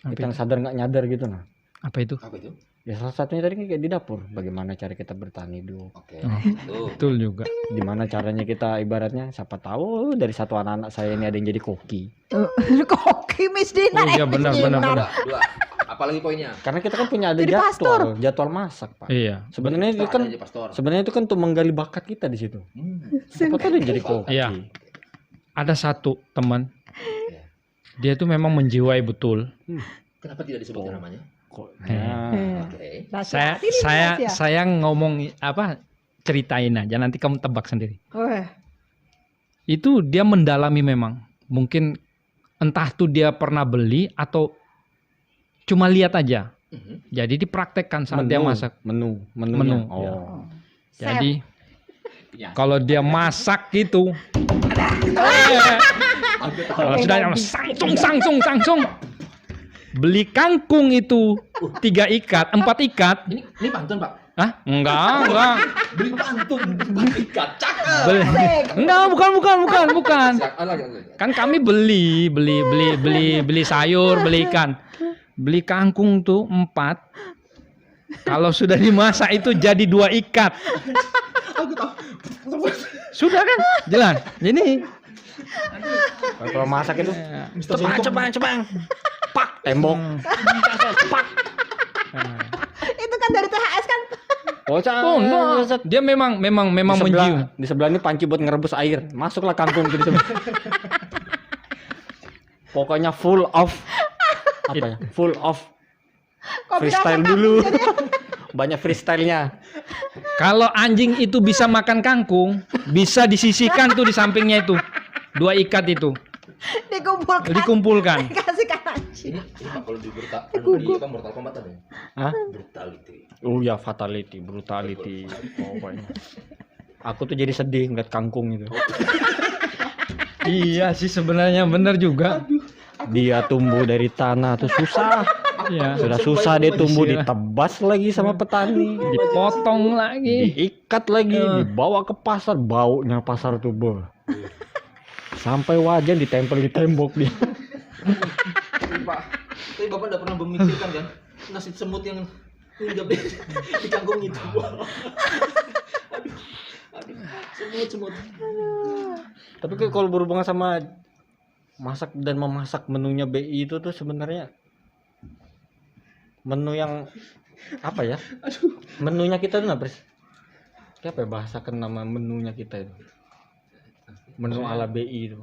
Kita yang sadar nggak nyadar gitu nah. Apa itu? Apa itu? Ya salah satunya tadi kan kayak di dapur. Bagaimana cara kita bertahan hidup. Oke. Tuh. Betul juga. Gimana caranya kita ibaratnya siapa tahu dari satu anak-anak saya ini ada yang jadi koki. Koki Miss Dinar. Oh iya, benar. Dua. Apalagi poinnya? Karena kita kan punya ada Jadi jadwal masak, Pak. Iya. Sebenarnya itu kan sebenarnya itu kan untuk menggali bakat kita di situ. Siapa tahu dia jadi koki. Iya. Ada satu teman. Dia tuh memang menjiwai betul. Kenapa tidak disebutkan namanya? Kok Oke. Saya ngomong ceritain aja nanti kamu tebak sendiri. Itu dia mendalami memang. Mungkin entah tuh dia pernah beli atau cuma lihat aja. Jadi dipraktekkan saat dia masak. Menu. Oh. Jadi kalau dia masak gitu, kalau sudah sangsung. Beli kangkung itu 3 ikat, 4 ikat. Ini pantun, Pak. Hah? Enggak. Beli pantun, 4 ikat. Cakep. Enggak, bukan. Kan kami beli sayur, beli ikan. Beli kangkung tuh 4. Kalau sudah dimasak itu jadi 2 ikat. Sudah kan? Jelas. Ini. Kalau masak itu Ya. cebang. Pak, tembok. Pak. Itu kan dari THS kan. Oh, Oh, enggak. Dia memang mencium. di sebelah ini panci buat ngerebus air. Masuklah kangkung di sebelah. Pokoknya full of apa ya? Full of Kopi freestyle rasa dulu. kambing jadi- Banyak freestylenya. Kalau anjing itu bisa makan kangkung, bisa disisihkan tuh di sampingnya itu. 2 ikat itu dikumpulkan. Kasih kan anjing. Ini Pak, kalau di Mortal Kombat ada ya? Hah? Brutality. Oh ya, fatality, brutality. Pokoknya. Aku tuh jadi sedih ngeliat kangkung itu. Iya sih sebenarnya benar juga. Dia tumbuh dari tanah tuh susah. Iya. Sudah susah dia tumbuh, Iya. ditebas lagi sama petani. Dipotong lagi. Diikat lagi, dibawa ke pasar, baunya pasar tuh beuh. Sampai wajan ditempel di tembok dia. Pak, tapi Bapak enggak pernah memikirkan kan nasib semut yang hinggap di kangkung itu. Aduh, semut. Tapi kalau berhubungan sama masak dan memasak menunya BI itu tuh sebenarnya menu yang apa ya? Menunya kita tuh apa? Kayak apa ya, bahasakan nama menunya kita itu? Menu ala BI itu.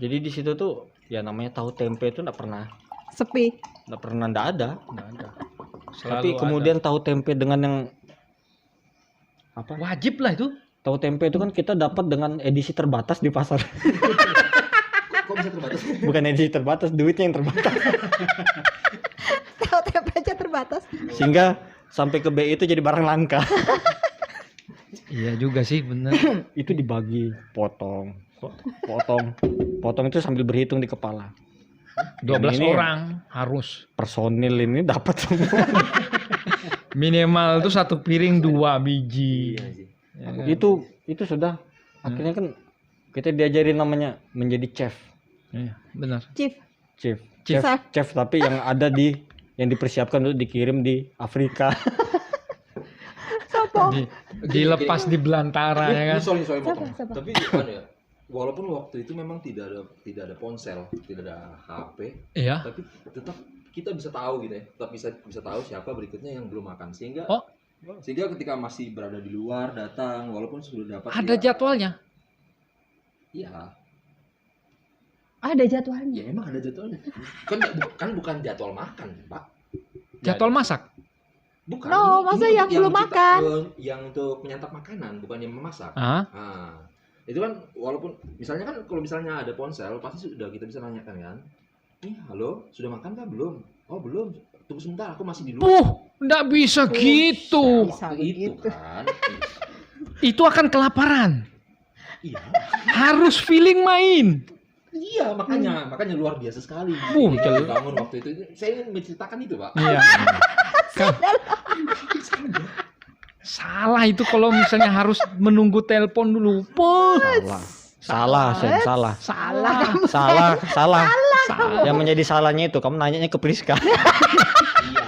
Jadi di situ tuh ya namanya tahu tempe itu enggak pernah Sepi. enggak ada. Tapi Selalu kemudian tahu tempe dengan yang apa? wajib lah itu. Tahu tempe itu kan kita dapat dengan edisi terbatas di pasar. Kok bisa terbatas? Bukan edisi terbatas, duitnya yang terbatas. Tahu tempe aja terbatas. Sehingga sampai ke BI itu jadi barang langka. Iya juga sih bener. Itu dibagi, potong itu sambil berhitung di kepala. 12 Yang ini orang harus personil ini dapat semua. minimal tuh 1 piring 2 biji. Iya sih. Ya kan? itu sudah akhirnya kan kita diajarin namanya menjadi chef. Iya, benar. Chief. Chef. Chef. Chef tapi yang ada yang dipersiapkan untuk dikirim di Afrika. Sopo. Dilepas di belantara ya kan. Sorry potong. Siapa? Tapi kan ya, walaupun waktu itu memang tidak ada ponsel, tidak ada HP, Iya. tapi tetap kita bisa tahu gitu ya, tetap bisa tahu siapa berikutnya yang belum makan, sehingga Oh. ketika masih berada di luar datang, walaupun sudah dapat Ada jadwalnya. Iya, Ada jadwalnya. ya emang ada jadwalnya. Kan bukan jadwal makan, Pak. Jadwal masak. Bukan. No, maksudnya yang belum makan. Yang untuk menyantap makanan, bukan yang memasak. Ah, Nah, itu kan walaupun misalnya kan kalau misalnya ada ponsel pasti sudah kita bisa nanyakan kan. Nih, halo, sudah makan kah belum? Oh, belum. Tunggu sebentar, aku masih di luar. nggak bisa gitu. Bisa Waktu itu begitu. kan. Itu akan kelaparan. Iya. Harus feeling main. Iya, makanya luar biasa sekali. Muncul. Bangun waktu itu. Saya ingin menceritakan itu, Pak. Iya. Salah itu kalau misalnya harus menunggu telepon dulu. Salah. Salah. Salah. Yang menjadi salahnya itu kamu nanyanya ke Priska. Iya.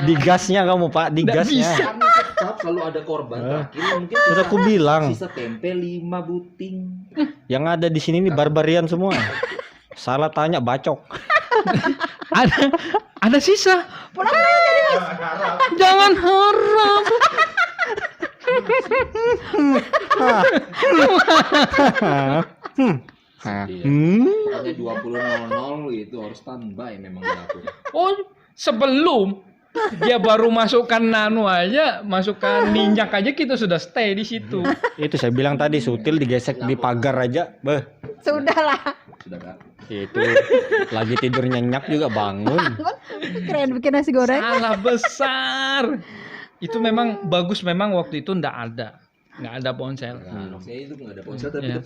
Di gasnya kamu Pak, di Nggak gasnya. Karena tetap selalu ada korban terakhir mungkin Sudah aku bilang, sisa tempe 5 buting. yang ada di sini nih barbarian semua. Salah tanya bacok. Ada sisa. Jangan harap. Pokoknya 20.00 itu harus standby memang di dapur. Oh, sebelum dia baru masukkan nano aja, masukkan minyak aja kita sudah stay di situ. Itu saya bilang tadi sutil digesek di pagar aja. Beh, Sudahlah. Sudah Kak. itu lagi tidur nyenyak juga bangun. Keren bikin nasi goreng. Salah besar. Itu memang bagus, memang waktu itu nggak ada ponsel. Nah, maksudnya itu nggak ada ponsel tapi Iya.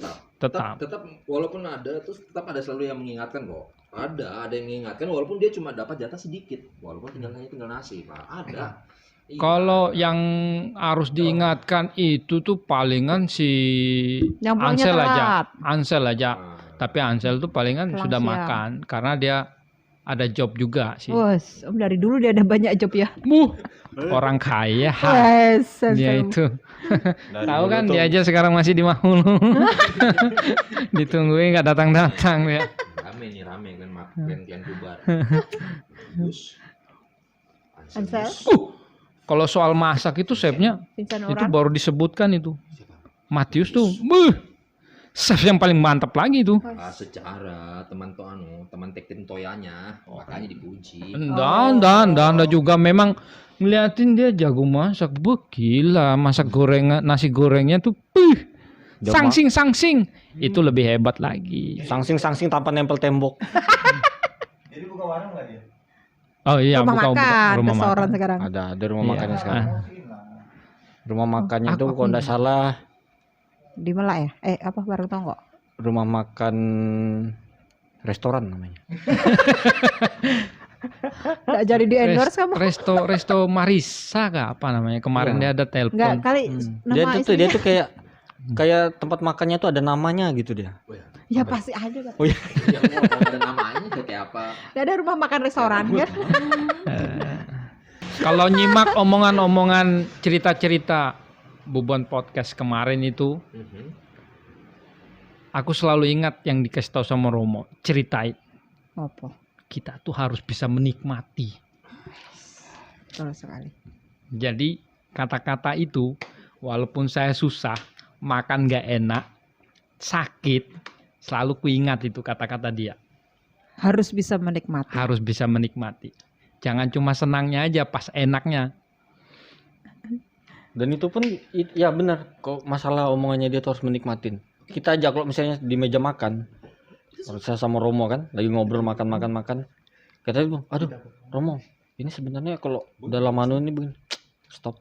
tetap walaupun ada terus tetap ada selalu yang mengingatkan kok. Ada yang mengingatkan walaupun dia cuma dapat jatah sedikit. Walaupun tinggal nasi, Pak. Ada. Iya. Kalau yang harus diingatkan itu tuh palingan si Yang pulangnya Ansel aja. telat. Ansel aja. Nah, Tapi Ansel tuh palingan Pulang sudah siang. makan karena dia ada job juga sih. Wes, Om dari dulu dia ada banyak job ya. Orang kaya. Wes, Dia itu. Tahu kan dia aja sekarang masih di Mahulu. Ditungguin nggak datang-datang ya. Rame kan klien bubar. Terus Ansel? Kalau soal masak itu chefnya Vincent itu orang. baru disebutkan itu. Matius tuh, chef yang paling mantap lagi itu. secara teman tektin toyanya makanya dipuji. Dan juga memang ngeliatin dia jago masak. Gila, masak gorengan, nasi gorengnya tuh sangsing. Itu lebih hebat lagi. Sangsing tanpa nempel tembok. Jadi buka warung nggak dia? Oh iya, Rumah buka makan, rumah restoran makan. sekarang. Ada rumah Iya. makannya sekarang. Mungkin lah. Rumah makannya aku- itu kalau nggak salah Di Melak ya? Apa baru tau nggak? rumah makan restoran namanya. Nggak jadi di endorse kamu? Resto Marisa kah apa namanya? Kemarin dia Iya. ada Nggak telepon. kali Dia nama tuh dia istrinya. tuh kayak tempat makannya tuh ada namanya gitu dia. Ya pasti ada kan. Oh iya. Ya mau ada namanya kayak apa? Nggak ada rumah makan restoran kan? Kalau nyimak omongan-omongan cerita-cerita Bubon podcast kemarin itu, aku selalu ingat yang dikasih tahu sama Romo. Ceritain, Apa? kita tuh harus bisa menikmati. Betul sekali. Jadi kata-kata itu, walaupun saya susah, makan gak enak, sakit, selalu kuingat itu kata-kata dia. Harus bisa menikmati. Harus bisa menikmati. Jangan cuma senangnya aja, pas enaknya. Dan itu pun ya benar kok, masalah omongannya dia tuh harus menikmatin. Kita aja kalau misalnya di meja makan, kalau saya sama Romo kan lagi ngobrol makan. Katanya, aduh Romo, ini sebenarnya kalau dalam anu ini begini, stop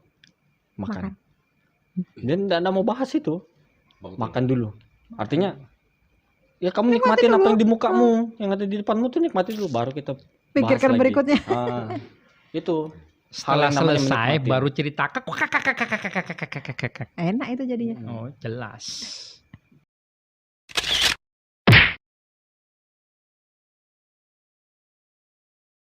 makan. Dia enggak mau bahas itu. Makan dulu. Artinya ya kamu nikmatin apa yang di mukamu, yang ada di depanmu tuh nikmati dulu baru kita bahas Pikirkan lagi. berikutnya. Itu Setelah yang namanya selesai menikmati. baru cerita. Enak itu jadinya. Oh jelas.